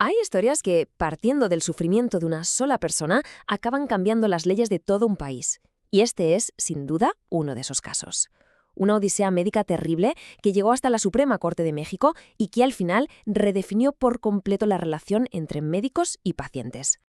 Hay historias que, partiendo del sufrimiento de una sola persona, acaban cambiando las leyes de todo un país. Y este es, sin duda, uno de esos casos. Una odisea médica terrible que llegó hasta la Suprema Corte de México y que al final redefinió por completo la relación entre médicos y pacientes.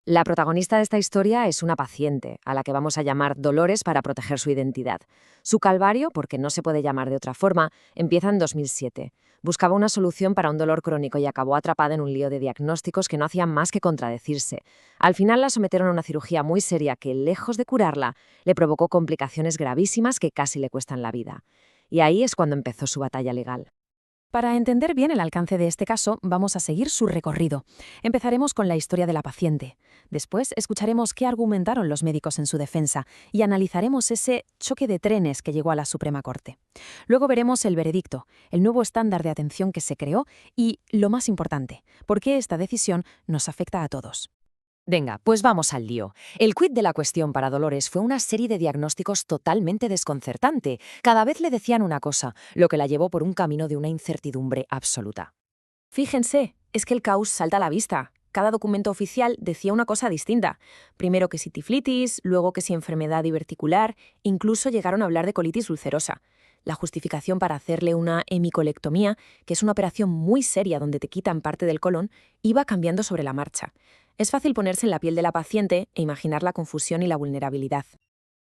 La protagonista de esta historia es una paciente, a la que vamos a llamar Dolores para proteger su identidad. Su calvario, porque no se puede llamar de otra forma, empieza en 2007. Buscaba una solución para un dolor crónico y acabó atrapada en un lío de diagnósticos que no hacían más que contradecirse. Al final la sometieron a una cirugía muy seria que, lejos de curarla, le provocó complicaciones gravísimas que casi le cuestan la vida. Y ahí es cuando empezó su batalla legal. Para entender bien el alcance de este caso, vamos a seguir su recorrido. Empezaremos con la historia de la paciente. Después escucharemos qué argumentaron los médicos en su defensa y analizaremos ese choque de trenes que llegó a la Suprema Corte. Luego veremos el veredicto, el nuevo estándar de atención que se creó y, lo más importante, por qué esta decisión nos afecta a todos. Venga, pues vamos al lío. El quid de la cuestión para Dolores fue una serie de diagnósticos totalmente desconcertante. Cada vez le decían una cosa, lo que la llevó por un camino de una incertidumbre absoluta. Fíjense, es que el caos salta a la vista. Cada documento oficial decía una cosa distinta. Primero que si tiflitis, luego que si enfermedad diverticular, incluso llegaron a hablar de colitis ulcerosa. La justificación para hacerle una hemicolectomía, que es una operación muy seria donde te quitan parte del colon, iba cambiando sobre la marcha. Es fácil ponerse en la piel de la paciente e imaginar la confusión y la vulnerabilidad.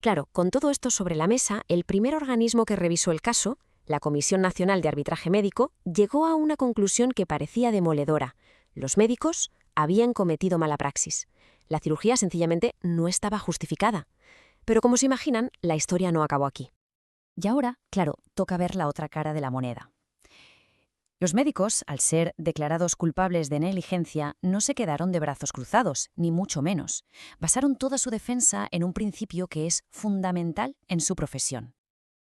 Claro, con todo esto sobre la mesa, el primer organismo que revisó el caso, la Comisión Nacional de Arbitraje Médico, llegó a una conclusión que parecía demoledora. Los médicos habían cometido mala praxis. La cirugía sencillamente no estaba justificada. Pero como se imaginan, la historia no acabó aquí. Y ahora, claro, toca ver la otra cara de la moneda. Los médicos, al ser declarados culpables de negligencia, no se quedaron de brazos cruzados, ni mucho menos. Basaron toda su defensa en un principio que es fundamental en su profesión.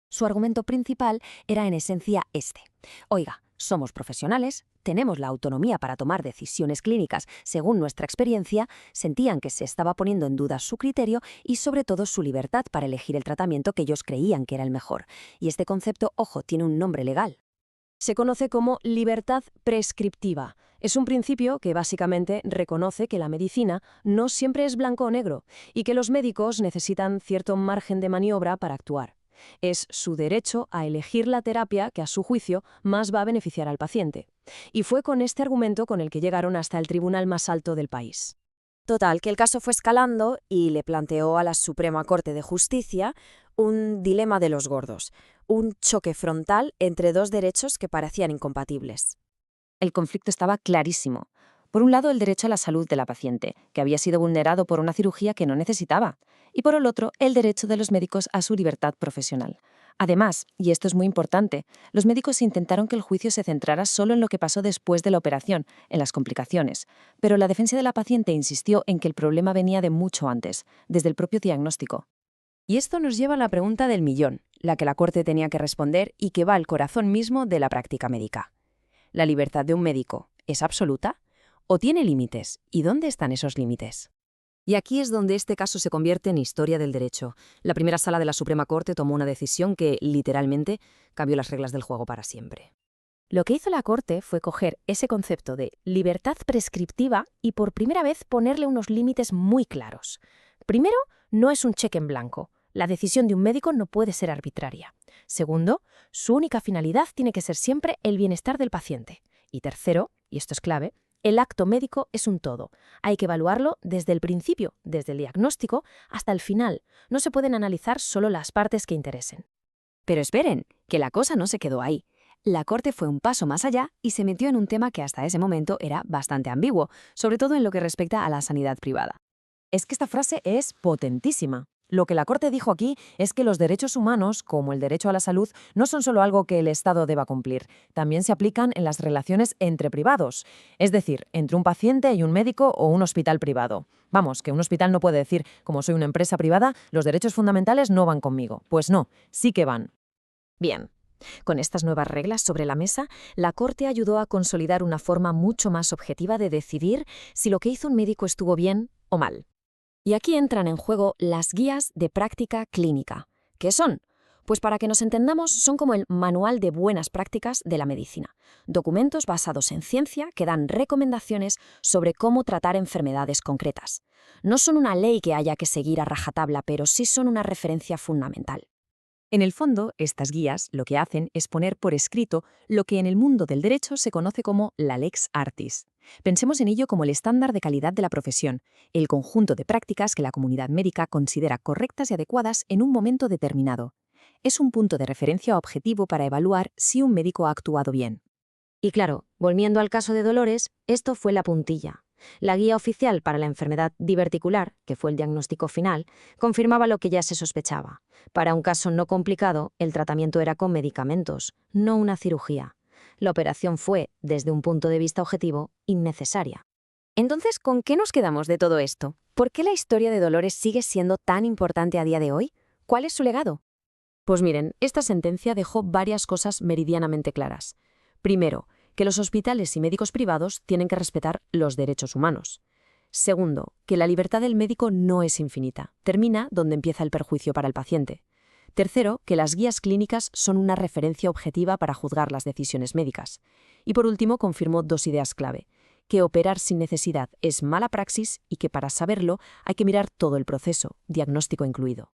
Su argumento principal era en esencia este. Oiga, somos profesionales, tenemos la autonomía para tomar decisiones clínicas según nuestra experiencia, sentían que se estaba poniendo en duda su criterio y sobre todo su libertad para elegir el tratamiento que ellos creían que era el mejor. Y este concepto, ojo, tiene un nombre legal. Se conoce como libertad prescriptiva. Es un principio que básicamente reconoce que la medicina no siempre es blanco o negro y que los médicos necesitan cierto margen de maniobra para actuar. Es su derecho a elegir la terapia que a su juicio más va a beneficiar al paciente. Y fue con este argumento con el que llegaron hasta el tribunal más alto del país. Total, que el caso fue escalando y le planteó a la Suprema Corte de Justicia un dilema de los gordos, un choque frontal entre dos derechos que parecían incompatibles. El conflicto estaba clarísimo. Por un lado, el derecho a la salud de la paciente, que había sido vulnerado por una cirugía que no necesitaba, y por el otro, el derecho de los médicos a su libertad profesional. Además, y esto es muy importante, los médicos intentaron que el juicio se centrara solo en lo que pasó después de la operación, en las complicaciones, pero la defensa de la paciente insistió en que el problema venía de mucho antes, desde el propio diagnóstico. Y esto nos lleva a la pregunta del millón, la que la Corte tenía que responder y que va al corazón mismo de la práctica médica. ¿La libertad de un médico es absoluta o tiene límites? ¿Y dónde están esos límites? Y aquí es donde este caso se convierte en historia del derecho. La primera sala de la Suprema Corte tomó una decisión que, literalmente, cambió las reglas del juego para siempre. Lo que hizo la Corte fue coger ese concepto de libertad prescriptiva y por primera vez ponerle unos límites muy claros. Primero, no es un cheque en blanco. La decisión de un médico no puede ser arbitraria. Segundo, su única finalidad tiene que ser siempre el bienestar del paciente. Y tercero, y esto es clave, el acto médico es un todo. Hay que evaluarlo desde el principio, desde el diagnóstico, hasta el final. No se pueden analizar solo las partes que interesen. Pero esperen, que la cosa no se quedó ahí. La Corte fue un paso más allá y se metió en un tema que hasta ese momento era bastante ambiguo, sobre todo en lo que respecta a la sanidad privada. Es que esta frase es potentísima. Lo que la Corte dijo aquí es que los derechos humanos, como el derecho a la salud, no son solo algo que el Estado deba cumplir, también se aplican en las relaciones entre privados, es decir, entre un paciente y un médico o un hospital privado. Vamos, que un hospital no puede decir, como soy una empresa privada, los derechos fundamentales no van conmigo. Pues no, sí que van. Bien. Con estas nuevas reglas sobre la mesa, la Corte ayudó a consolidar una forma mucho más objetiva de decidir si lo que hizo un médico estuvo bien o mal. Y aquí entran en juego las guías de práctica clínica. ¿Qué son? Pues para que nos entendamos, son como el manual de buenas prácticas de la medicina. Documentos basados en ciencia que dan recomendaciones sobre cómo tratar enfermedades concretas. No son una ley que haya que seguir a rajatabla, pero sí son una referencia fundamental. En el fondo, estas guías lo que hacen es poner por escrito lo que en el mundo del derecho se conoce como la lex artis. Pensemos en ello como el estándar de calidad de la profesión, el conjunto de prácticas que la comunidad médica considera correctas y adecuadas en un momento determinado. Es un punto de referencia objetivo para evaluar si un médico ha actuado bien. Y claro, volviendo al caso de Dolores, esto fue la puntilla. La guía oficial para la enfermedad diverticular, que fue el diagnóstico final, confirmaba lo que ya se sospechaba. Para un caso no complicado, el tratamiento era con medicamentos, no una cirugía. La operación fue, desde un punto de vista objetivo, innecesaria. Entonces, ¿con qué nos quedamos de todo esto? ¿Por qué la historia de Dolores sigue siendo tan importante a día de hoy? ¿Cuál es su legado? Pues miren, esta sentencia dejó varias cosas meridianamente claras. Primero, que los hospitales y médicos privados tienen que respetar los derechos humanos. Segundo, que la libertad del médico no es infinita, termina donde empieza el perjuicio para el paciente. Tercero, que las guías clínicas son una referencia objetiva para juzgar las decisiones médicas. Y por último, confirmó dos ideas clave: que operar sin necesidad es mala praxis y que para saberlo hay que mirar todo el proceso, diagnóstico incluido.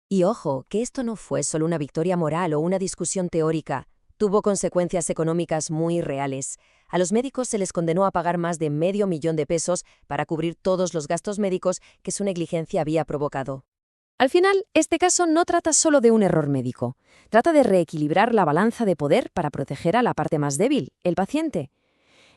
Y ojo, que esto no fue solo una victoria moral o una discusión teórica. Tuvo consecuencias económicas muy reales. A los médicos se les condenó a pagar más de $500,000 para cubrir todos los gastos médicos que su negligencia había provocado. Al final, este caso no trata solo de un error médico. Trata de reequilibrar la balanza de poder para proteger a la parte más débil, el paciente.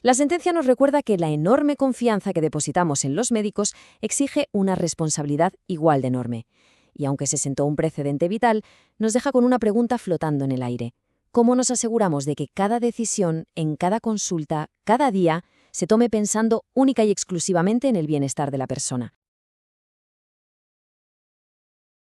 La sentencia nos recuerda que la enorme confianza que depositamos en los médicos exige una responsabilidad igual de enorme. Y aunque se sentó un precedente vital, nos deja con una pregunta flotando en el aire. ¿Cómo nos aseguramos de que cada decisión, en cada consulta, cada día, se tome pensando única y exclusivamente en el bienestar de la persona?